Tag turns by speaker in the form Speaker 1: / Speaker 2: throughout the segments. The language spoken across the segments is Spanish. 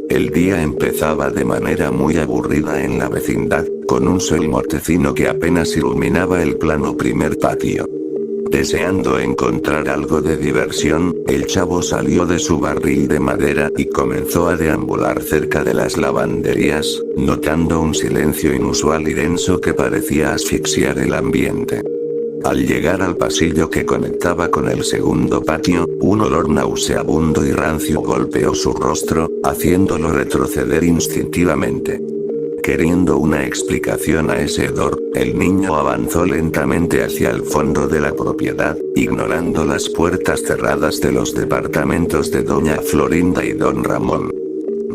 Speaker 1: El día empezaba de manera muy aburrida en la vecindad, con un sol mortecino que apenas iluminaba el plano primer patio. Deseando encontrar algo de diversión, el chavo salió de su barril de madera y comenzó a deambular cerca de las lavanderías, notando un silencio inusual y denso que parecía asfixiar el ambiente. Al llegar al pasillo que conectaba con el segundo patio, un olor nauseabundo y rancio golpeó su rostro, haciéndolo retroceder instintivamente. Queriendo una explicación a ese hedor, el niño avanzó lentamente hacia el fondo de la propiedad, ignorando las puertas cerradas de los departamentos de doña Florinda y don Ramón.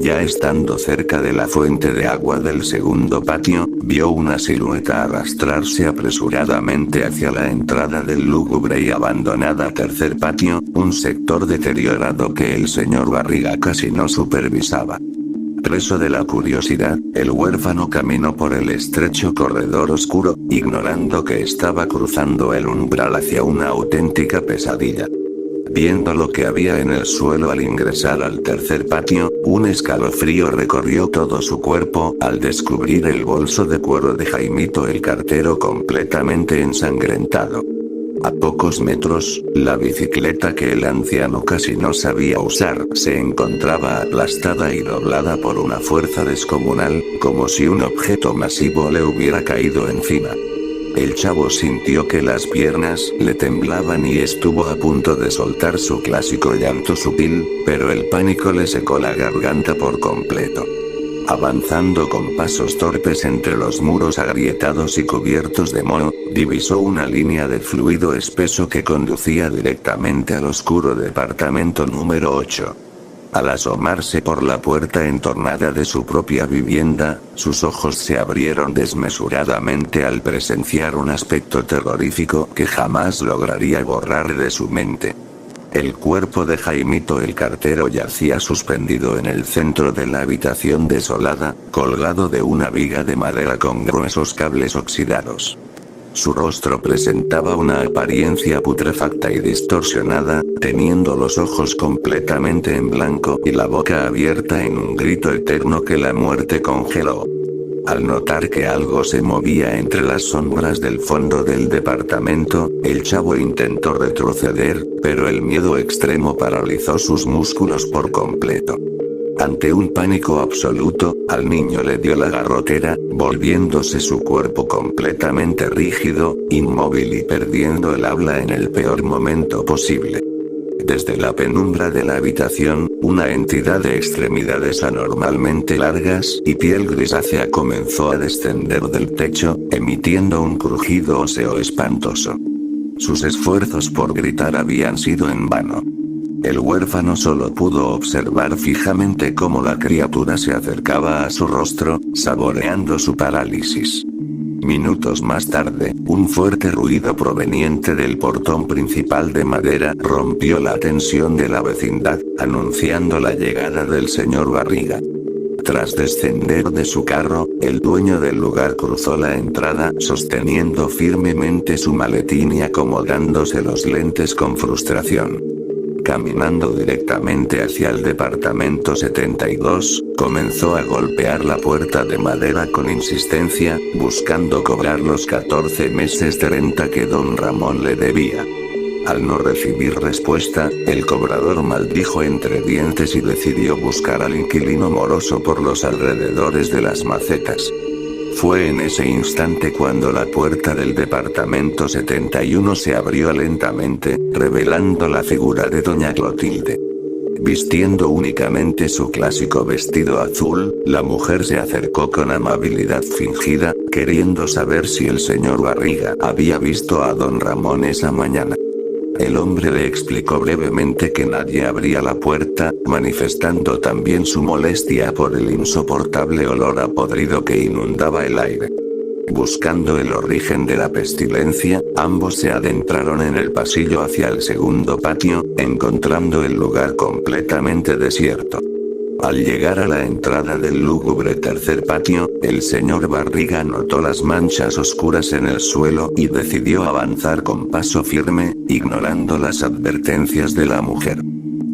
Speaker 1: Ya estando cerca de la fuente de agua del segundo patio, vio una silueta arrastrarse apresuradamente hacia la entrada del lúgubre y abandonada tercer patio, un sector deteriorado que el señor Barriga casi no supervisaba. Preso de la curiosidad, el huérfano caminó por el estrecho corredor oscuro, ignorando que estaba cruzando el umbral hacia una auténtica pesadilla. Viendo lo que había en el suelo al ingresar al tercer patio, un escalofrío recorrió todo su cuerpo al descubrir el bolso de cuero de Jaimito el cartero completamente ensangrentado. A pocos metros, la bicicleta que el anciano casi no sabía usar se encontraba aplastada y doblada por una fuerza descomunal, como si un objeto masivo le hubiera caído encima. El chavo sintió que las piernas le temblaban y estuvo a punto de soltar su clásico llanto sutil, pero el pánico le secó la garganta por completo. Avanzando con pasos torpes entre los muros agrietados y cubiertos de moho, divisó una línea de fluido espeso que conducía directamente al oscuro departamento número 8. Al asomarse por la puerta entornada de su propia vivienda, sus ojos se abrieron desmesuradamente al presenciar un aspecto terrorífico que jamás lograría borrar de su mente. El cuerpo de Jaimito el cartero yacía suspendido en el centro de la habitación desolada, colgado de una viga de madera con gruesos cables oxidados. Su rostro presentaba una apariencia putrefacta y distorsionada, teniendo los ojos completamente en blanco y la boca abierta en un grito eterno que la muerte congeló. Al notar que algo se movía entre las sombras del fondo del departamento, el chavo intentó retroceder, pero el miedo extremo paralizó sus músculos por completo. Ante un pánico absoluto, al niño le dio la garrotera, volviéndose su cuerpo completamente rígido, inmóvil y perdiendo el habla en el peor momento posible. Desde la penumbra de la habitación, una entidad de extremidades anormalmente largas y piel grisácea comenzó a descender del techo, emitiendo un crujido óseo espantoso. Sus esfuerzos por gritar habían sido en vano. El huérfano solo pudo observar fijamente cómo la criatura se acercaba a su rostro, saboreando su parálisis. Minutos más tarde, un fuerte ruido proveniente del portón principal de madera rompió la tensión de la vecindad, anunciando la llegada del señor Barriga. Tras descender de su carro, el dueño del lugar cruzó la entrada sosteniendo firmemente su maletín y acomodándose los lentes con frustración. Caminando directamente hacia el departamento 72, comenzó a golpear la puerta de madera con insistencia, buscando cobrar los 14 meses de renta que don Ramón le debía. Al no recibir respuesta, el cobrador maldijo entre dientes y decidió buscar al inquilino moroso por los alrededores de las macetas. Fue en ese instante cuando la puerta del departamento 71 se abrió lentamente, revelando la figura de doña Clotilde. Vistiendo únicamente su clásico vestido azul, la mujer se acercó con amabilidad fingida, queriendo saber si el señor Barriga había visto a don Ramón esa mañana. El hombre le explicó brevemente que nadie abría la puerta, manifestando también su molestia por el insoportable olor a podrido que inundaba el aire. Buscando el origen de la pestilencia, ambos se adentraron en el pasillo hacia el segundo patio, encontrando el lugar completamente desierto. Al llegar a la entrada del lúgubre tercer patio, el señor Barriga notó las manchas oscuras en el suelo y decidió avanzar con paso firme, ignorando las advertencias de la mujer.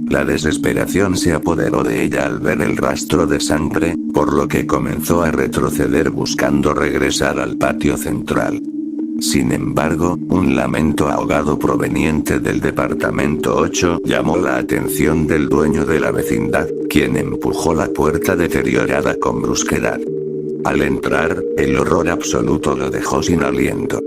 Speaker 1: La desesperación se apoderó de ella al ver el rastro de sangre, por lo que comenzó a retroceder buscando regresar al patio central. Sin embargo, un lamento ahogado proveniente del departamento 8 llamó la atención del dueño de la vecindad, quien empujó la puerta deteriorada con brusquedad. Al entrar, el horror absoluto lo dejó sin aliento.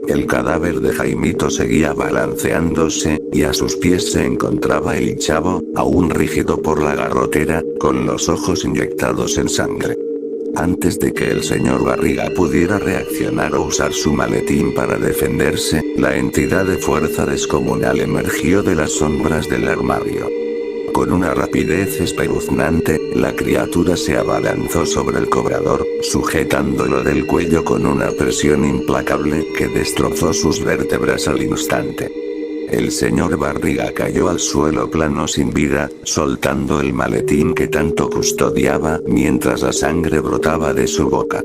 Speaker 1: El cadáver de Jaimito seguía balanceándose, y a sus pies se encontraba el chavo, aún rígido por la garrotera, con los ojos inyectados en sangre. Antes de que el señor Barriga pudiera reaccionar o usar su maletín para defenderse, la entidad de fuerza descomunal emergió de las sombras del armario. Con una rapidez espeluznante, la criatura se abalanzó sobre el cobrador, sujetándolo del cuello con una presión implacable que destrozó sus vértebras al instante. El señor Barriga cayó al suelo plano sin vida, soltando el maletín que tanto custodiaba, mientras la sangre brotaba de su boca.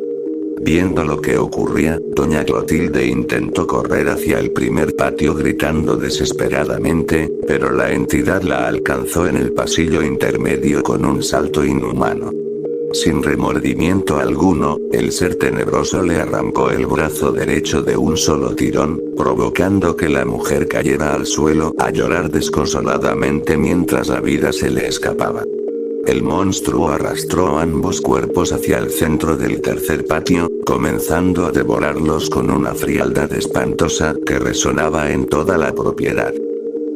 Speaker 1: Viendo lo que ocurría, doña Clotilde intentó correr hacia el primer patio gritando desesperadamente, pero la entidad la alcanzó en el pasillo intermedio con un salto inhumano. Sin remordimiento alguno, el ser tenebroso le arrancó el brazo derecho de un solo tirón, provocando que la mujer cayera al suelo a llorar desconsoladamente mientras la vida se le escapaba. El monstruo arrastró ambos cuerpos hacia el centro del tercer patio, comenzando a devorarlos con una frialdad espantosa que resonaba en toda la propiedad.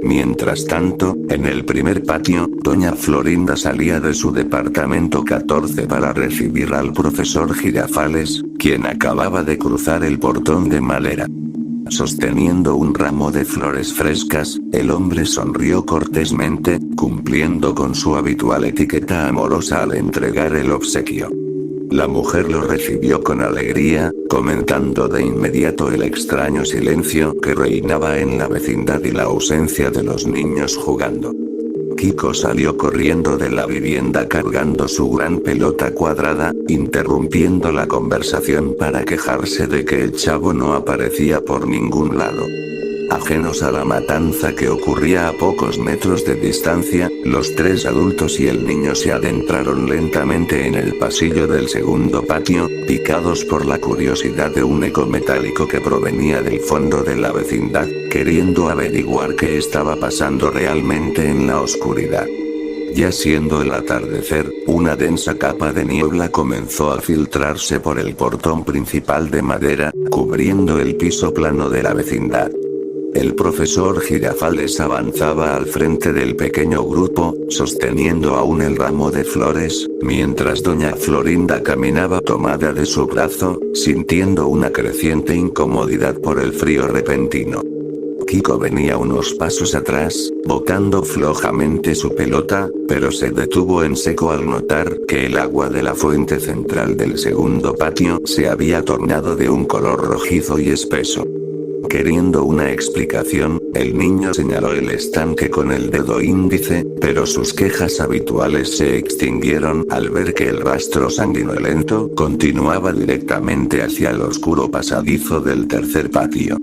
Speaker 1: Mientras tanto, en el primer patio, doña Florinda salía de su departamento 14 para recibir al profesor Girafales, quien acababa de cruzar el portón de madera. Sosteniendo un ramo de flores frescas, el hombre sonrió cortésmente, cumpliendo con su habitual etiqueta amorosa al entregar el obsequio. La mujer lo recibió con alegría, comentando de inmediato el extraño silencio que reinaba en la vecindad y la ausencia de los niños jugando. Kiko salió corriendo de la vivienda cargando su gran pelota cuadrada, interrumpiendo la conversación para quejarse de que el chavo no aparecía por ningún lado. Ajenos a la matanza que ocurría a pocos metros de distancia, los tres adultos y el niño se adentraron lentamente en el pasillo del segundo patio, picados por la curiosidad de un eco metálico que provenía del fondo de la vecindad, queriendo averiguar qué estaba pasando realmente en la oscuridad. Ya siendo el atardecer, una densa capa de niebla comenzó a filtrarse por el portón principal de madera, cubriendo el piso plano de la vecindad. El profesor Girafales avanzaba al frente del pequeño grupo, sosteniendo aún el ramo de flores, mientras doña Florinda caminaba tomada de su brazo, sintiendo una creciente incomodidad por el frío repentino. Kiko venía unos pasos atrás, botando flojamente su pelota, pero se detuvo en seco al notar que el agua de la fuente central del segundo patio se había tornado de un color rojizo y espeso. Queriendo una explicación, el niño señaló el estanque con el dedo índice, pero sus quejas habituales se extinguieron al ver que el rastro sanguinolento continuaba directamente hacia el oscuro pasadizo del tercer patio.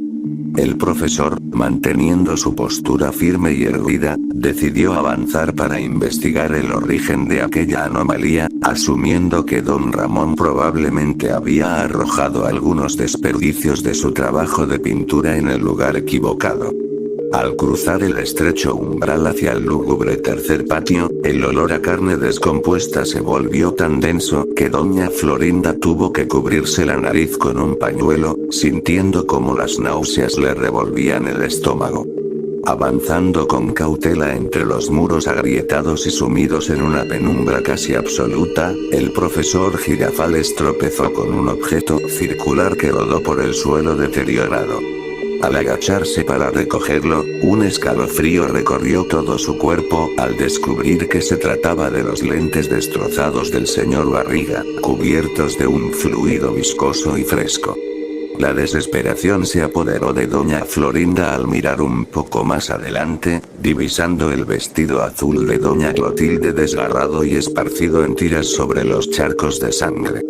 Speaker 1: El profesor, manteniendo su postura firme y erguida, decidió avanzar para investigar el origen de aquella anomalía, asumiendo que don Ramón probablemente había arrojado algunos desperdicios de su trabajo de pintura en el lugar equivocado. Al cruzar el estrecho umbral hacia el lúgubre tercer patio, el olor a carne descompuesta se volvió tan denso que doña Florinda tuvo que cubrirse la nariz con un pañuelo, sintiendo como las náuseas le revolvían el estómago. Avanzando con cautela entre los muros agrietados y sumidos en una penumbra casi absoluta, el profesor Girafales tropezó con un objeto circular que rodó por el suelo deteriorado. Al agacharse para recogerlo, un escalofrío recorrió todo su cuerpo al descubrir que se trataba de los lentes destrozados del señor Barriga, cubiertos de un fluido viscoso y fresco. La desesperación se apoderó de doña Florinda al mirar un poco más adelante, divisando el vestido azul de doña Clotilde desgarrado y esparcido en tiras sobre los charcos de sangre.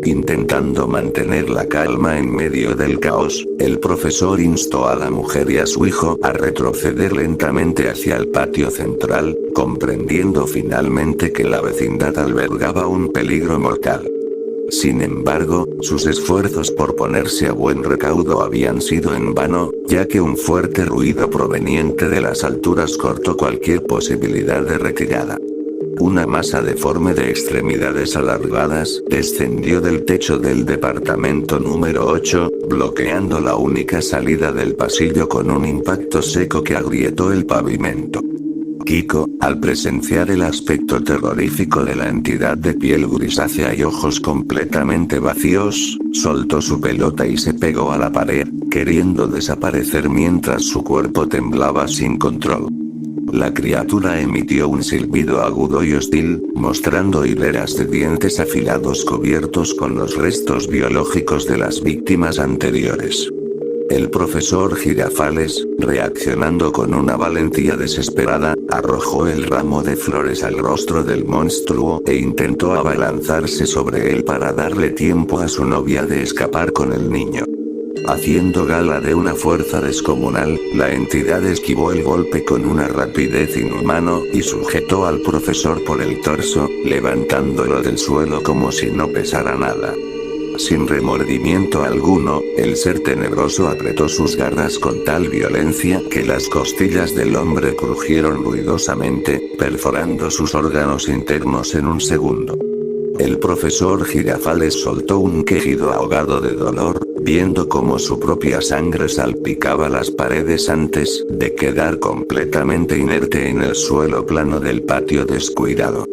Speaker 1: Intentando mantener la calma en medio del caos, el profesor instó a la mujer y a su hijo a retroceder lentamente hacia el patio central, comprendiendo finalmente que la vecindad albergaba un peligro mortal. Sin embargo, sus esfuerzos por ponerse a buen recaudo habían sido en vano, ya que un fuerte ruido proveniente de las alturas cortó cualquier posibilidad de retirada. Una masa deforme de extremidades alargadas descendió del techo del departamento número 8, bloqueando la única salida del pasillo con un impacto seco que agrietó el pavimento. Kiko, al presenciar el aspecto terrorífico de la entidad de piel grisácea y ojos completamente vacíos, soltó su pelota y se pegó a la pared, queriendo desaparecer mientras su cuerpo temblaba sin control. La criatura emitió un silbido agudo y hostil, mostrando hileras de dientes afilados cubiertos con los restos biológicos de las víctimas anteriores. El profesor Girafales, reaccionando con una valentía desesperada, arrojó el ramo de flores al rostro del monstruo e intentó abalanzarse sobre él para darle tiempo a su novia de escapar con el niño. Haciendo gala de una fuerza descomunal, la entidad esquivó el golpe con una rapidez inhumana y sujetó al profesor por el torso, levantándolo del suelo como si no pesara nada. Sin remordimiento alguno, el ser tenebroso apretó sus garras con tal violencia que las costillas del hombre crujieron ruidosamente, perforando sus órganos internos en un segundo. El profesor Girafales soltó un quejido ahogado de dolor, viendo cómo su propia sangre salpicaba las paredes antes de quedar completamente inerte en el suelo plano del patio descuidado.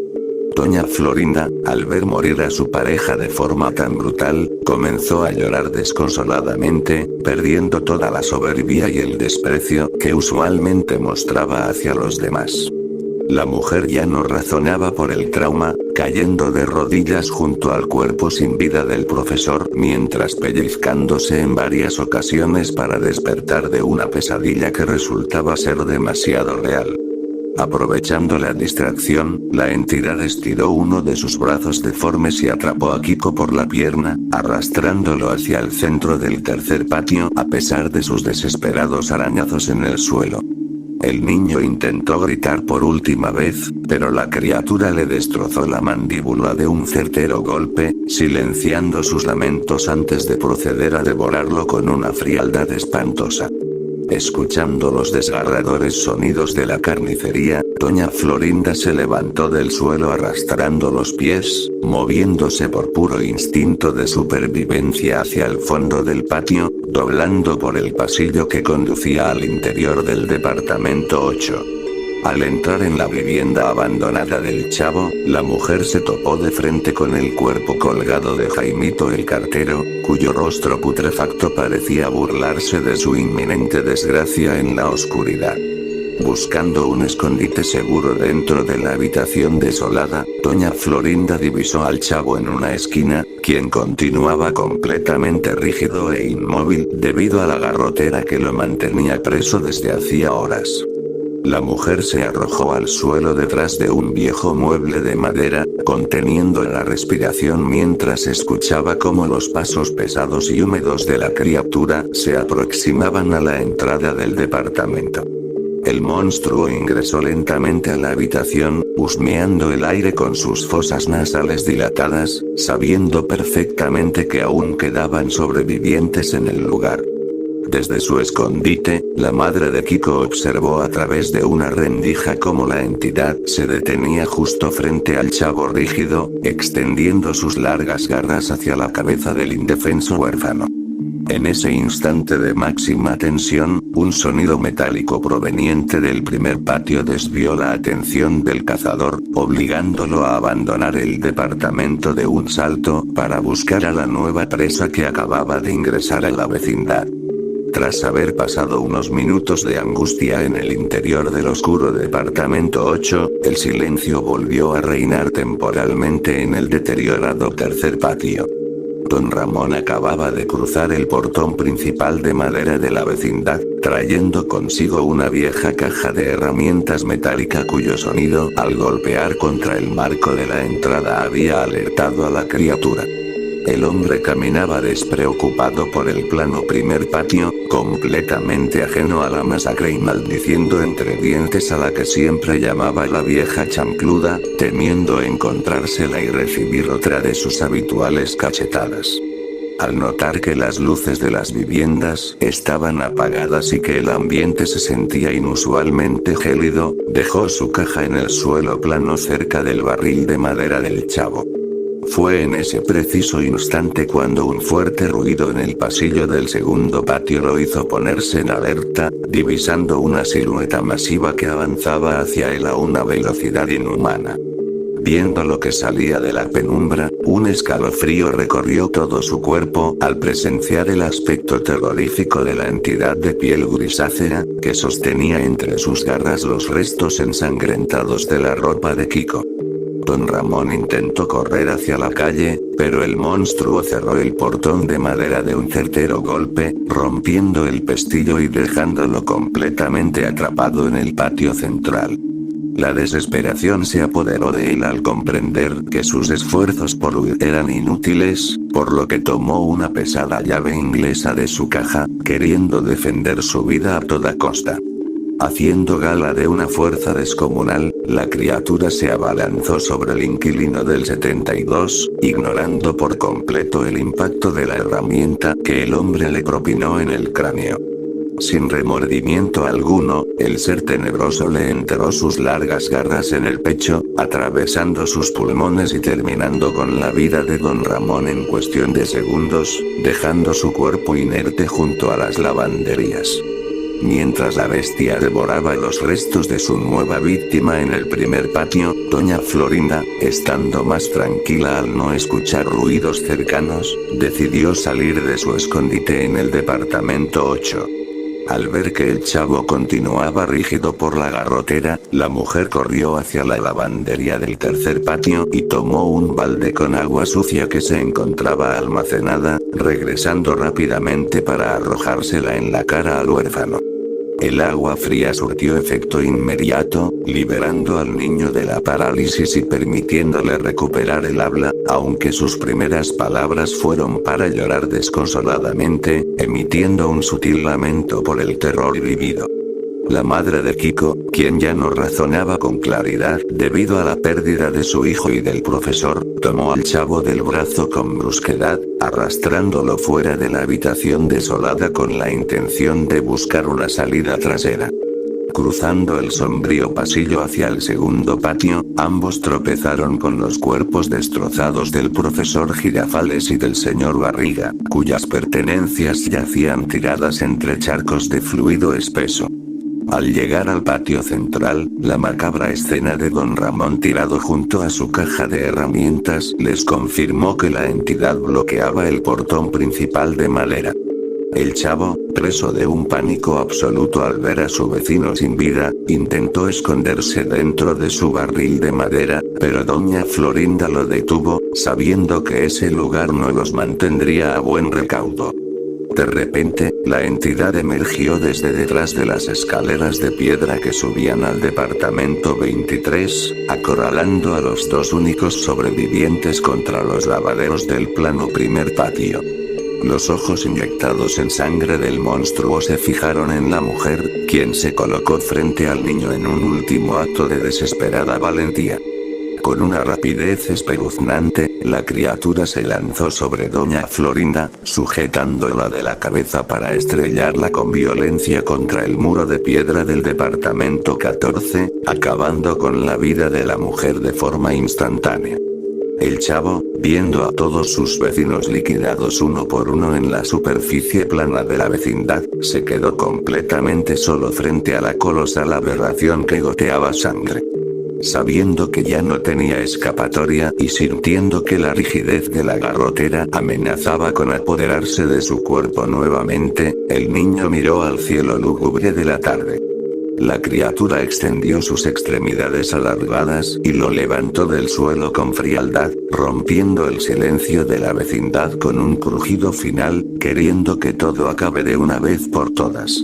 Speaker 1: Doña Florinda, al ver morir a su pareja de forma tan brutal, comenzó a llorar desconsoladamente, perdiendo toda la soberbia y el desprecio que usualmente mostraba hacia los demás. La mujer ya no razonaba por el trauma, cayendo de rodillas junto al cuerpo sin vida del profesor mientras pellizcándose en varias ocasiones para despertar de una pesadilla que resultaba ser demasiado real. Aprovechando la distracción, la entidad estiró uno de sus brazos deformes y atrapó a Kiko por la pierna, arrastrándolo hacia el centro del tercer patio a pesar de sus desesperados arañazos en el suelo. El niño intentó gritar por última vez, pero la criatura le destrozó la mandíbula de un certero golpe, silenciando sus lamentos antes de proceder a devorarlo con una frialdad espantosa. Escuchando los desgarradores sonidos de la carnicería, doña Florinda se levantó del suelo arrastrando los pies, moviéndose por puro instinto de supervivencia hacia el fondo del patio, doblando por el pasillo que conducía al interior del departamento 8. Al entrar en la vivienda abandonada del chavo, la mujer se topó de frente con el cuerpo colgado de Jaimito el cartero, cuyo rostro putrefacto parecía burlarse de su inminente desgracia en la oscuridad. Buscando un escondite seguro dentro de la habitación desolada, doña Florinda divisó al chavo en una esquina, quien continuaba completamente rígido e inmóvil debido a la garrotera que lo mantenía preso desde hacía horas. La mujer se arrojó al suelo detrás de un viejo mueble de madera, conteniendo la respiración mientras escuchaba cómo los pasos pesados y húmedos de la criatura se aproximaban a la entrada del departamento. El monstruo ingresó lentamente a la habitación, husmeando el aire con sus fosas nasales dilatadas, sabiendo perfectamente que aún quedaban sobrevivientes en el lugar. Desde su escondite, la madre de Kiko observó a través de una rendija cómo la entidad se detenía justo frente al chavo rígido, extendiendo sus largas garras hacia la cabeza del indefenso huérfano. En ese instante de máxima tensión, un sonido metálico proveniente del primer patio desvió la atención del cazador, obligándolo a abandonar el departamento de un salto para buscar a la nueva presa que acababa de ingresar a la vecindad. Tras haber pasado unos minutos de angustia en el interior del oscuro departamento 8, el silencio volvió a reinar temporalmente en el deteriorado tercer patio. Don Ramón acababa de cruzar el portón principal de madera de la vecindad, trayendo consigo una vieja caja de herramientas metálica cuyo sonido al golpear contra el marco de la entrada había alertado a la criatura. El hombre caminaba despreocupado por el plano primer patio, completamente ajeno a la masacre y maldiciendo entre dientes a la que siempre llamaba la vieja chancluda, temiendo encontrársela y recibir otra de sus habituales cachetadas. Al notar que las luces de las viviendas estaban apagadas y que el ambiente se sentía inusualmente gélido, dejó su caja en el suelo plano cerca del barril de madera del chavo. Fue en ese preciso instante cuando un fuerte ruido en el pasillo del segundo patio lo hizo ponerse en alerta, divisando una silueta masiva que avanzaba hacia él a una velocidad inhumana. Viendo lo que salía de la penumbra, un escalofrío recorrió todo su cuerpo al presenciar el aspecto terrorífico de la entidad de piel grisácea, que sostenía entre sus garras los restos ensangrentados de la ropa de Kiko. Don Ramón intentó correr hacia la calle, pero el monstruo cerró el portón de madera de un certero golpe, rompiendo el pestillo y dejándolo completamente atrapado en el patio central. La desesperación se apoderó de él al comprender que sus esfuerzos por huir eran inútiles, por lo que tomó una pesada llave inglesa de su caja, queriendo defender su vida a toda costa. Haciendo gala de una fuerza descomunal, la criatura se abalanzó sobre el inquilino del 72, ignorando por completo el impacto de la herramienta que el hombre le propinó en el cráneo. Sin remordimiento alguno, el ser tenebroso le enterró sus largas garras en el pecho, atravesando sus pulmones y terminando con la vida de don Ramón en cuestión de segundos, dejando su cuerpo inerte junto a las lavanderías. Mientras la bestia devoraba los restos de su nueva víctima en el primer patio, doña Florinda, estando más tranquila al no escuchar ruidos cercanos, decidió salir de su escondite en el departamento 8. Al ver que el chavo continuaba rígido por la garrotera, la mujer corrió hacia la lavandería del tercer patio y tomó un balde con agua sucia que se encontraba almacenada, regresando rápidamente para arrojársela en la cara al huérfano. El agua fría surtió efecto inmediato, liberando al niño de la parálisis y permitiéndole recuperar el habla, aunque sus primeras palabras fueron para llorar desconsoladamente, emitiendo un sutil lamento por el terror vivido. La madre de Kiko, quien ya no razonaba con claridad debido a la pérdida de su hijo y del profesor, tomó al chavo del brazo con brusquedad, arrastrándolo fuera de la habitación desolada con la intención de buscar una salida trasera. Cruzando el sombrío pasillo hacia el segundo patio, ambos tropezaron con los cuerpos destrozados del profesor Girafales y del señor Barriga, cuyas pertenencias yacían tiradas entre charcos de fluido espeso. Al llegar al patio central, la macabra escena de don Ramón tirado junto a su caja de herramientas les confirmó que la entidad bloqueaba el portón principal de madera. El chavo, preso de un pánico absoluto al ver a su vecino sin vida, intentó esconderse dentro de su barril de madera, pero doña Florinda lo detuvo, sabiendo que ese lugar no los mantendría a buen recaudo. De repente, la entidad emergió desde detrás de las escaleras de piedra que subían al departamento 23, acorralando a los dos únicos sobrevivientes contra los lavaderos del plano primer patio. Los ojos inyectados en sangre del monstruo se fijaron en la mujer, quien se colocó frente al niño en un último acto de desesperada valentía. Con una rapidez espeluznante, la criatura se lanzó sobre doña Florinda, sujetándola de la cabeza para estrellarla con violencia contra el muro de piedra del departamento 14, acabando con la vida de la mujer de forma instantánea. El chavo, viendo a todos sus vecinos liquidados uno por uno en la superficie plana de la vecindad, se quedó completamente solo frente a la colosal aberración que goteaba sangre. Sabiendo que ya no tenía escapatoria y sintiendo que la rigidez de la garrotera amenazaba con apoderarse de su cuerpo nuevamente, el niño miró al cielo lúgubre de la tarde. La criatura extendió sus extremidades alargadas y lo levantó del suelo con frialdad, rompiendo el silencio de la vecindad con un crujido final, queriendo que todo acabe de una vez por todas.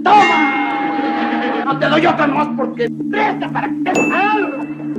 Speaker 2: ¡Toma! te doy otra nomás porque presta para que te algo.